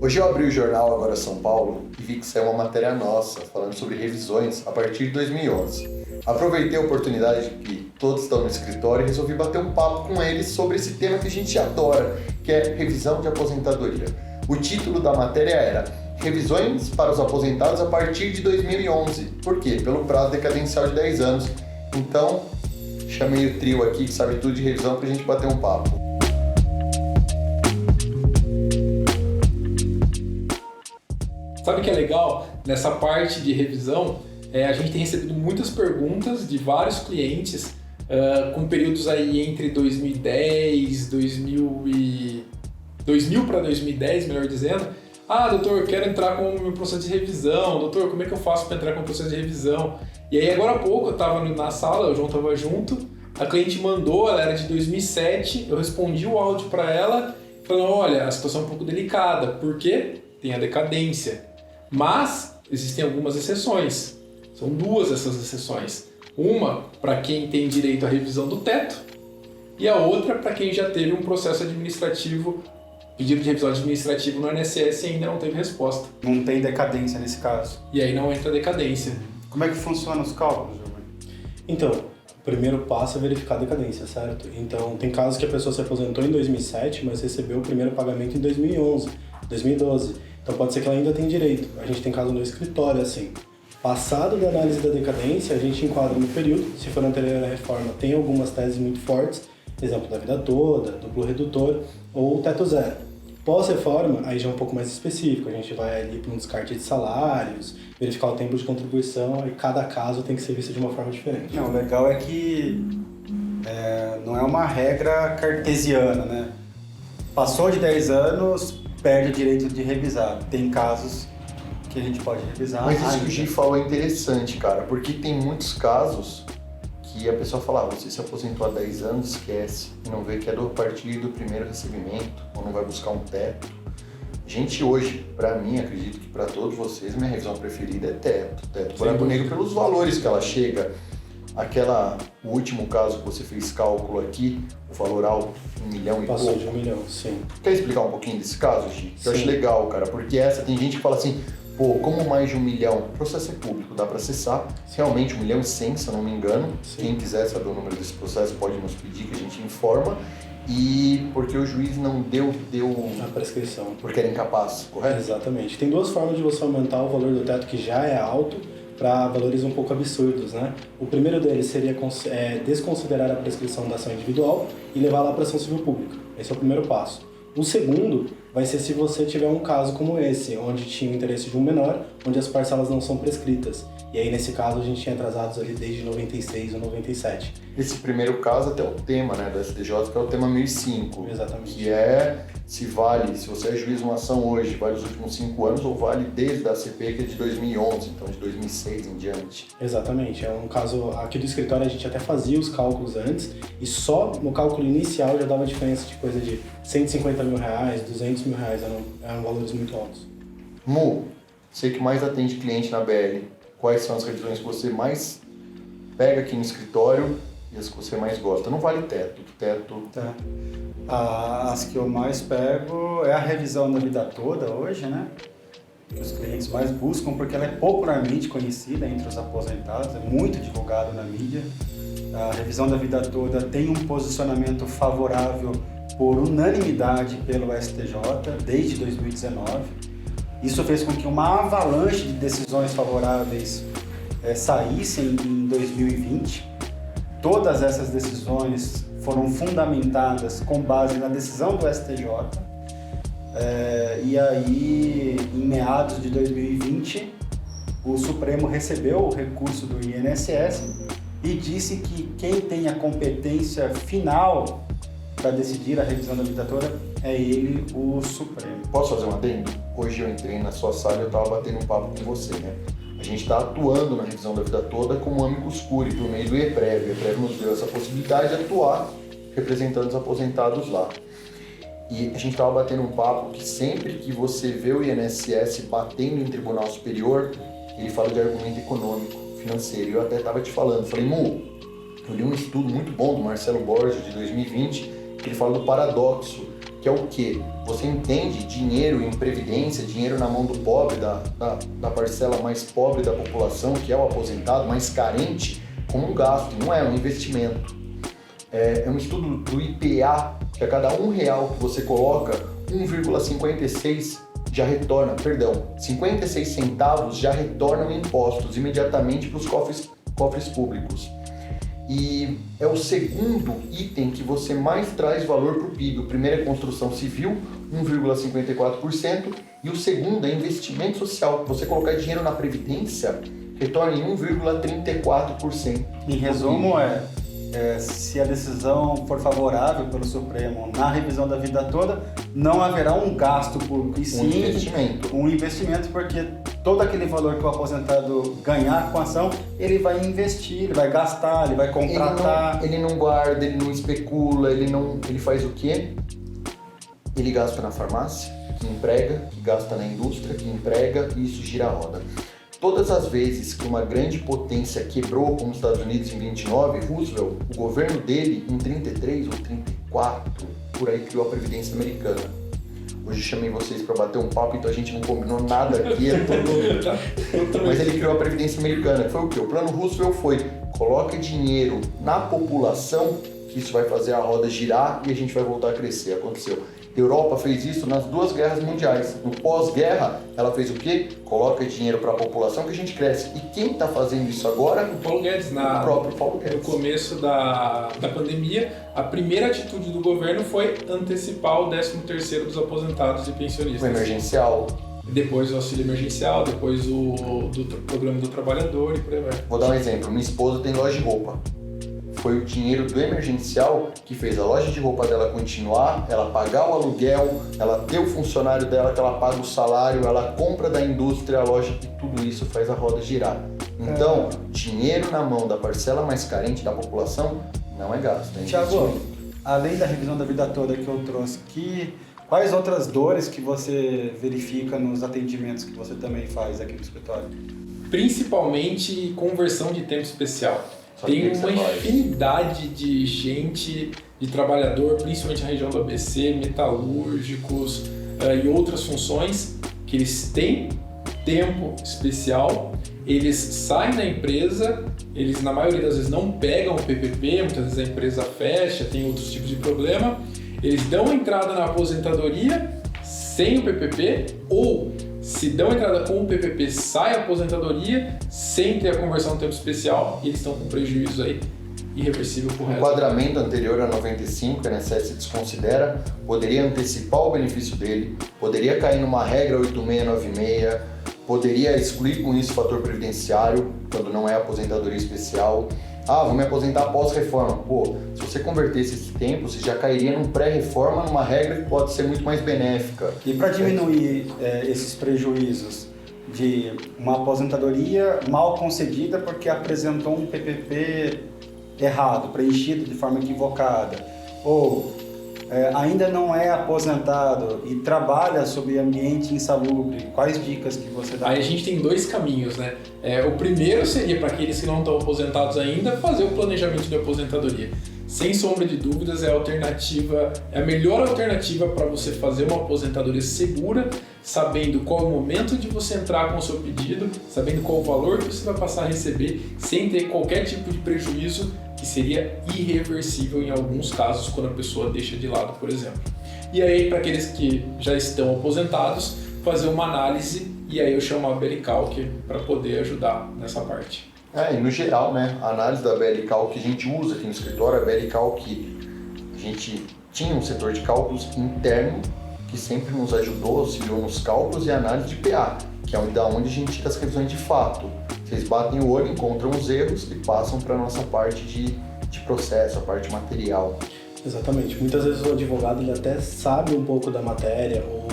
Hoje eu abri o jornal Agora São Paulo e vi que saiu uma matéria nossa falando sobre revisões a partir de 2011. Aproveitei a oportunidade que todos estão no escritório e resolvi bater um papo com eles sobre esse tema que a gente adora, que é revisão de aposentadoria. O título da matéria era Revisões para os aposentados a partir de 2011. Por quê? Pelo prazo decadencial de 10 anos. Então, chamei o trio aqui que sabe tudo de revisão pra gente bater um papo. Sabe o que é legal? Nessa parte de revisão, a gente tem recebido muitas perguntas de vários clientes com períodos aí entre 2010, 2000 para 2010, melhor dizendo. Doutor, eu quero entrar com o meu processo de revisão. Doutor, como é que eu faço para entrar com o processo de revisão? E aí, agora há pouco, eu estava na sala, o João estava junto, a cliente mandou, ela era de 2007, eu respondi o áudio para ela, falando, olha, a situação é um pouco delicada, porque tem a decadência. Mas existem algumas exceções. São duas essas exceções. Uma para quem tem direito à revisão do teto e a outra para quem já teve um processo administrativo, pedido de revisão administrativo no INSS e ainda não teve resposta. Não tem decadência nesse caso. E aí não entra decadência. Como é que funcionam os cálculos, Giovanni? Então, o primeiro passo é verificar a decadência, certo? Então, tem casos que a pessoa se aposentou em 2007, mas recebeu o primeiro pagamento em 2011, 2012. Então, pode ser que ela ainda tenha direito. A gente tem caso no escritório, assim. Passado da análise da decadência, a gente enquadra no período. Se for anterior à reforma, tem algumas teses muito fortes, exemplo da vida toda, duplo redutor ou teto zero. Pós-reforma, aí já é um pouco mais específico, a gente vai ali para um descarte de salários, verificar o tempo de contribuição e cada caso tem que ser visto de uma forma diferente. Não, o legal é que não é uma regra cartesiana, né? Passou de 10 anos, perde o direito de revisar. Tem casos que a gente pode revisar. Mas isso que o Gi falou é interessante, cara, porque tem muitos casos que a pessoa fala, você se aposentou há 10 anos, esquece, e não vê que é a partir do primeiro recebimento, ou não vai buscar um teto. Gente, hoje, pra mim, acredito que pra todos vocês, minha revisão preferida é teto buraco negro pelos valores que ela chega. O último caso que você fez cálculo aqui, o valor alto, 1 milhão e pouco. Passou de 1 milhão, sim. Quer explicar um pouquinho desse caso, Gi? Eu Sim. acho legal, cara, porque tem gente que fala assim, como mais de 1 milhão? O processo é público, dá para acessar. Realmente 1 milhão e 100, se eu não me engano. Sim. Quem quiser saber o número desse processo pode nos pedir que a gente informa. E porque o juiz não deu A prescrição. Porque era incapaz, correto? Exatamente. Tem duas formas de você aumentar o valor do teto que já é alto para valores um pouco absurdos, né? O primeiro deles seria desconsiderar a prescrição da ação individual e levá-la para ação civil pública. Esse é o primeiro passo. O segundo vai ser se você tiver um caso como esse, onde tinha o interesse de um menor, onde as parcelas não são prescritas. E aí, nesse caso, a gente tinha atrasados ali desde 96 ou 97. Esse primeiro caso até o tema, né, da STJ, que é o tema 1005. Exatamente. Que é se você é juiz de uma ação hoje, vale os últimos 5 anos ou vale desde a ACP, que é de 2011, então de 2006 em diante. Exatamente. É um caso, aqui do escritório a gente até fazia os cálculos antes e só no cálculo inicial já dava diferença de coisa de 150 mil reais, 200 mil reais, eram valores muito altos. Você que mais atende cliente na BL, quais são as revisões que você mais pega aqui no escritório e as que você mais gosta? Não vale teto. Tá. As que eu mais pego é a revisão da vida toda hoje, né? Que os clientes mais buscam porque ela é popularmente conhecida entre os aposentados, é muito divulgado na mídia. A revisão da vida toda tem um posicionamento favorável por unanimidade pelo STJ desde 2019. Isso fez com que uma avalanche de decisões favoráveis saíssem em 2020. Todas essas decisões foram fundamentadas com base na decisão do STJ. E aí, em meados de 2020, o Supremo recebeu o recurso do INSS e disse que quem tem a competência final para decidir a revisão da vida toda é ele, o Supremo. Posso fazer um adendo? Hoje eu entrei na sua sala e eu estava batendo um papo com você, né? A gente está atuando na revisão da vida toda como amicus curiae, por meio do EPREV. O EPREV nos deu essa possibilidade de atuar representando os aposentados lá. E a gente estava batendo um papo que sempre que você vê o INSS batendo em Tribunal Superior, ele fala de argumento econômico, financeiro. Eu até estava te falando, falei, eu li um estudo muito bom do Marcelo Borges, de 2020, que ele fala do paradoxo que é o quê? Você entende dinheiro em previdência, dinheiro na mão do pobre, da parcela mais pobre da população, que é o aposentado, mais carente, como um gasto, não é um investimento. É um estudo do IPA, que a cada R$1 que você coloca, 1,56 já retorna, 56 centavos já retornam impostos imediatamente para os cofres públicos. E é o segundo item que você mais traz valor para o PIB. O primeiro é construção civil, 1,54%, e o segundo é investimento social. Você colocar dinheiro na previdência, retorna em 1,34%. Em resumo, se a decisão for favorável pelo Supremo na revisão da vida toda, não haverá um gasto público, e sim um investimento, porque todo aquele valor que o aposentado ganhar com a ação, ele vai investir, ele vai gastar, ele vai contratar. Ele não guarda, ele não especula, ele faz o quê? Ele gasta na farmácia, que emprega, que gasta na indústria, que emprega, e isso gira a roda. Todas as vezes que uma grande potência quebrou, como os Estados Unidos em 29, Roosevelt, o governo dele, em 33 ou 34, por aí criou a Previdência Americana. Hoje chamei vocês para bater um papo, então a gente não combinou nada aqui. Mas ele criou a Previdência Americana, que foi o quê? O plano Roosevelt foi: coloca dinheiro na população, que isso vai fazer a roda girar e a gente vai voltar a crescer. Aconteceu. A Europa fez isso nas 2 guerras mundiais. No pós-guerra, ela fez o quê? Coloca dinheiro para a população que a gente cresce. E quem está fazendo isso agora? O Paulo Guedes. O próprio Paulo Guedes. No começo da pandemia, a primeira atitude do governo foi antecipar o 13º dos aposentados e pensionistas. O emergencial. Depois o auxílio emergencial, depois o programa do trabalhador e por aí vai. Vou dar um exemplo. Minha esposa tem loja de roupa. Foi o dinheiro do emergencial que fez a loja de roupa dela continuar, ela pagar o aluguel, ela ter o funcionário dela, que ela paga o salário, ela compra da indústria a loja, e tudo isso faz a roda girar. Então, dinheiro na mão da parcela mais carente da população não é gasto. Thiago, além da revisão da vida toda que eu trouxe aqui, quais outras dores que você verifica nos atendimentos que você também faz aqui no escritório? Principalmente conversão de tempo especial. Tem uma infinidade de gente, de trabalhador, principalmente na região do ABC, metalúrgicos e outras funções, que eles têm tempo especial, eles saem da empresa, eles na maioria das vezes não pegam o PPP, muitas vezes a empresa fecha, tem outros tipos de problema, eles dão entrada na aposentadoria sem o PPP, ou se dão entrada com o PPP, sai a aposentadoria sem ter a conversão no tempo especial, e eles estão com prejuízo aí irreversível por resto. O enquadramento anterior a 95, que a INSS se desconsidera, poderia antecipar o benefício dele, poderia cair numa regra 8696, poderia excluir com isso o fator previdenciário, quando não é aposentadoria especial. Vou me aposentar após reforma. Se você convertesse esse tempo, você já cairia num pré-reforma, numa regra que pode ser muito mais benéfica. E para diminuir esses prejuízos de uma aposentadoria mal concedida porque apresentou um PPP errado, preenchido de forma equivocada, ou ainda não é aposentado e trabalha sob ambiente insalubre, quais dicas que você dá? Aí a gente tem 2 caminhos, né? O primeiro seria para aqueles que não estão aposentados ainda, fazer o planejamento de aposentadoria. Sem sombra de dúvidas, é a melhor alternativa para você fazer uma aposentadoria segura, sabendo qual é o momento de você entrar com o seu pedido, sabendo qual o valor que você vai passar a receber, sem ter qualquer tipo de prejuízo, que seria irreversível em alguns casos, quando a pessoa deixa de lado, por exemplo. E aí, para aqueles que já estão aposentados, fazer uma análise, e aí eu chamo a BLCalc para poder ajudar nessa parte. E no geral, né, a análise da BLCalc que a gente usa aqui no escritório, a BLCalc, a gente tinha um setor de cálculos interno que sempre nos ajudou, auxiliou nos cálculos, e a análise de PA, que é da onde a gente tira as revisões de fato. Vocês batem o olho, encontram os erros e passam para a nossa parte de processo, a parte material. Exatamente. Muitas vezes o advogado ele até sabe um pouco da matéria ou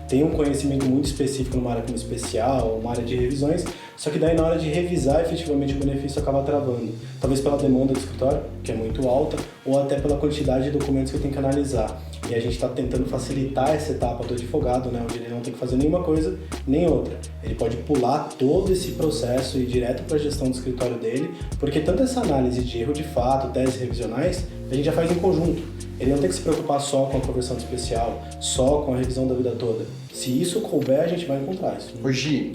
tem um conhecimento muito específico numa área como especial, uma área de revisões, só que daí na hora de revisar efetivamente o benefício acaba travando. Talvez pela demanda do escritório, que é muito alta, ou até pela quantidade de documentos que eu tenho que analisar. E a gente está tentando facilitar essa etapa do advogado, né, onde ele não tem que fazer nenhuma coisa nem outra. Ele pode pular todo esse processo e ir direto para a gestão do escritório dele, porque tanto essa análise de erro de fato, teses revisionais, a gente já faz em conjunto. Ele não tem que se preocupar só com a conversão especial, só com a revisão da vida toda. Se isso couber, a gente vai encontrar isso. Hoje,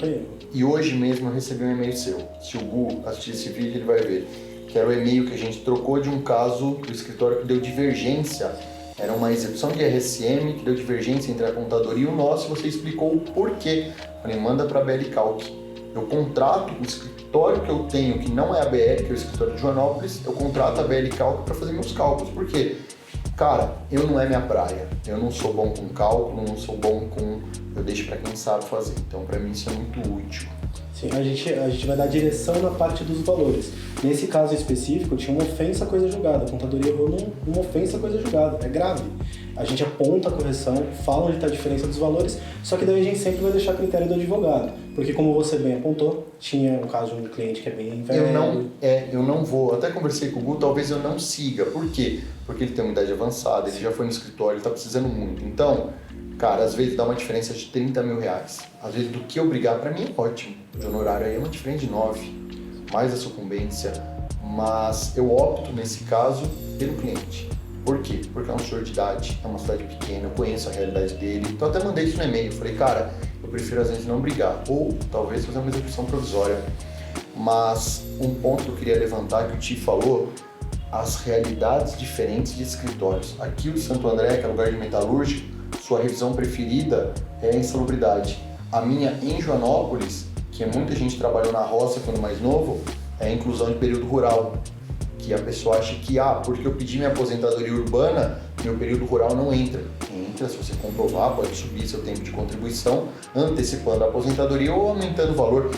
e hoje mesmo eu recebi um e-mail seu. Se o Gu assistir esse vídeo, ele vai ver. Que era o e-mail que a gente trocou de um caso do escritório que deu divergência. Era uma execução de RSM que deu divergência entre a contadoria e o nosso, e você explicou o porquê. Falei, manda para a BL Calc. Eu contrato o escritório que eu tenho, que não é a BL, que é o escritório de Joanópolis, eu contrato a BL Calc para fazer meus cálculos. Por quê? Cara, eu não é minha praia. Eu não sou bom com cálculo, não sou bom com... Eu deixo para quem sabe fazer. Então, para mim, isso é muito útil. Sim, a gente vai dar direção na parte dos valores. Nesse caso específico, tinha uma ofensa coisa julgada. A contadoria errou numa ofensa coisa julgada. É grave. A gente aponta a correção, fala onde está a diferença dos valores, só que daí a gente sempre vai deixar a critério do advogado. Porque como você bem apontou, tinha um caso de um cliente que é bem velho. Eu não vou. Até conversei com o Gu, talvez eu não siga. Por quê? Porque ele tem uma idade avançada, ele já foi no escritório, ele está precisando muito. Então, cara, às vezes dá uma diferença de 30 mil reais. Às vezes do que eu brigar, pra mim é ótimo. De honorário aí é uma diferença de 9, mais a sucumbência. Mas eu opto, nesse caso, pelo cliente. Por quê? Porque é um senhor de idade, é uma cidade pequena, eu conheço a realidade dele. Então até mandei isso no e-mail. Falei, cara, eu prefiro às vezes não brigar. Ou talvez fazer uma execução provisória. Mas um ponto que eu queria levantar, que o Ti falou, as realidades diferentes de escritórios. Aqui o Santo André, que é lugar de metalúrgico, sua revisão preferida é a insalubridade. A minha em Joanópolis, que muita gente trabalhou na roça quando mais novo, é a inclusão de período rural. Que a pessoa acha que, porque eu pedi minha aposentadoria urbana, meu período rural não entra. Entra, se você comprovar, pode subir seu tempo de contribuição, antecipando a aposentadoria ou aumentando o valor.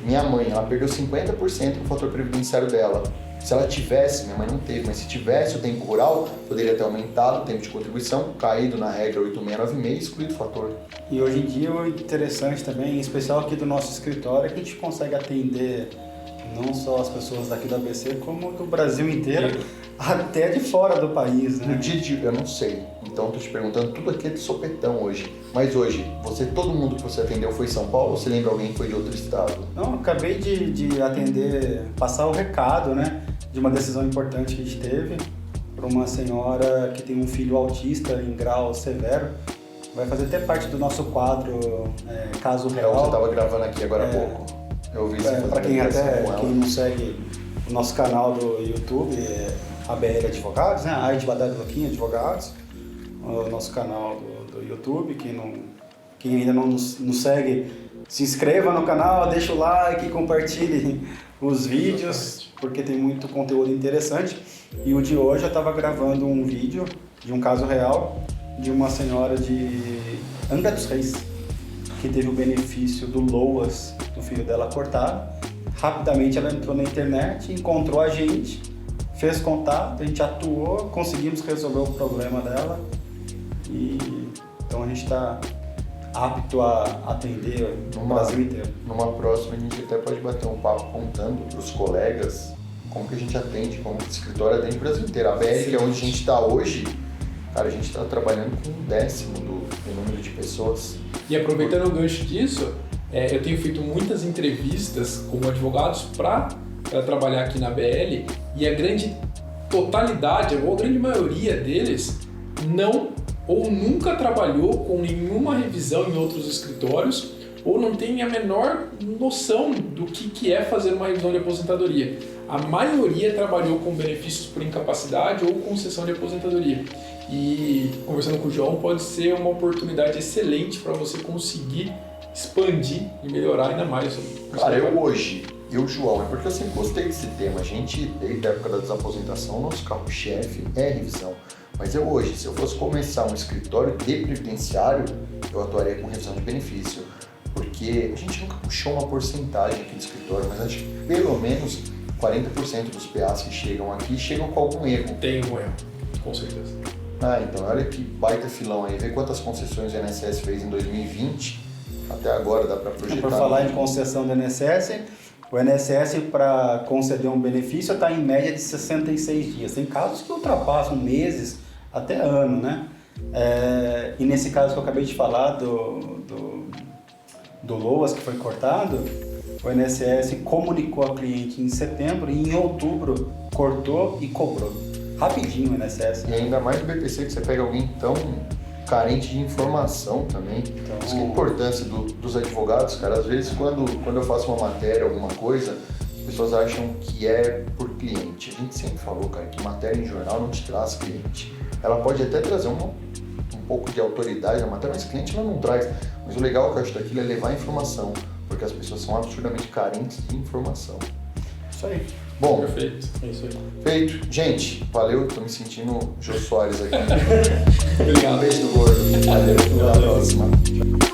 Minha mãe, ela perdeu 50% do fator previdenciário dela. Se ela tivesse, minha mãe não teve, mas se tivesse o tempo rural, poderia ter aumentado o tempo de contribuição, caído na regra 8696, excluído o fator. E hoje em dia o interessante também, em especial aqui do nosso escritório, é que a gente consegue atender não só as pessoas daqui do ABC, como do Brasil inteiro, até de fora do país, né? No dia de eu não sei, então tô te perguntando, tudo aqui é de sopetão hoje. Mas hoje, todo mundo que você atendeu foi em São Paulo ou você lembra alguém que foi de outro estado? Não, acabei de atender, passar o recado, né, de uma decisão importante que a gente teve para uma senhora que tem um filho autista em grau severo. Vai fazer até parte do nosso quadro Caso Real. É o que você estava gravando aqui agora há pouco. Eu vi você para quem não segue o nosso canal do YouTube, ABL Advogados, né? Aide Badalho Loquinha Advogados, o nosso canal do YouTube. Quem ainda não nos segue, se inscreva no canal, deixa o like, compartilhe os vídeos, porque tem muito conteúdo interessante. E o de hoje eu estava gravando um vídeo de um caso real de uma senhora de Angra dos Reis, que teve o benefício do LOAS do filho dela cortado. Rapidamente ela entrou na internet, encontrou a gente, fez contato, a gente atuou, conseguimos resolver o problema dela. E então a gente está apto a atender o Brasil inteiro. Numa próxima a gente até pode bater um papo contando para os colegas como que a gente atende, como que o escritório atende o Brasil inteiro. A BL, que é onde a gente está hoje, cara, a gente está trabalhando com 1/10 do número de pessoas. E aproveitando o gancho disso, eu tenho feito muitas entrevistas como advogados para trabalhar aqui na BL, e a grande totalidade, ou a grande maioria deles, não ou nunca trabalhou com nenhuma revisão em outros escritórios, ou não tem a menor noção do que é fazer uma revisão de aposentadoria. A maioria trabalhou com benefícios por incapacidade ou concessão de aposentadoria. E conversando com o João, pode ser uma oportunidade excelente para você conseguir expandir e melhorar ainda mais. Cara, João, é porque eu sempre gostei desse tema. A gente, desde a época da desaposentação, nosso carro-chefe é revisão. Mas hoje, se eu fosse começar um escritório de previdenciário, eu atuaria com revisão de benefício. Porque a gente nunca puxou uma porcentagem aqui do escritório, mas acho que pelo menos 40% dos PAs que chegam aqui chegam com algum erro. Tem um erro, com certeza. Então olha que baita filão aí. Vê quantas concessões o INSS fez em 2020. Até agora dá para projetar. Por falar em concessão do INSS, o INSS para conceder um benefício está em média de 66 dias. Tem casos que ultrapassam meses, até ano, né? E nesse caso que eu acabei de falar do LOAS que foi cortado, o INSS comunicou ao cliente em setembro e em outubro cortou e cobrou. rapidinho o INSS. E ainda mais no BPC, que você pega alguém tão carente de informação também. Então, Isso que é a importância dos advogados, cara. Às vezes, quando eu faço uma matéria, alguma coisa, as pessoas acham que é por cliente. A gente sempre falou, cara, que matéria em jornal não te traz cliente. Ela pode até trazer um pouco de autoridade na matéria, mas cliente ela não traz. Mas o legal que eu acho daquilo é levar informação, porque as pessoas são absurdamente carentes de informação. Isso aí. Bom, Perfeito. É isso aí. feito. Gente, valeu. Tô me sentindo Jô Soares aqui. Obrigado. Um beijo do gordo. Valeu. Até a próxima.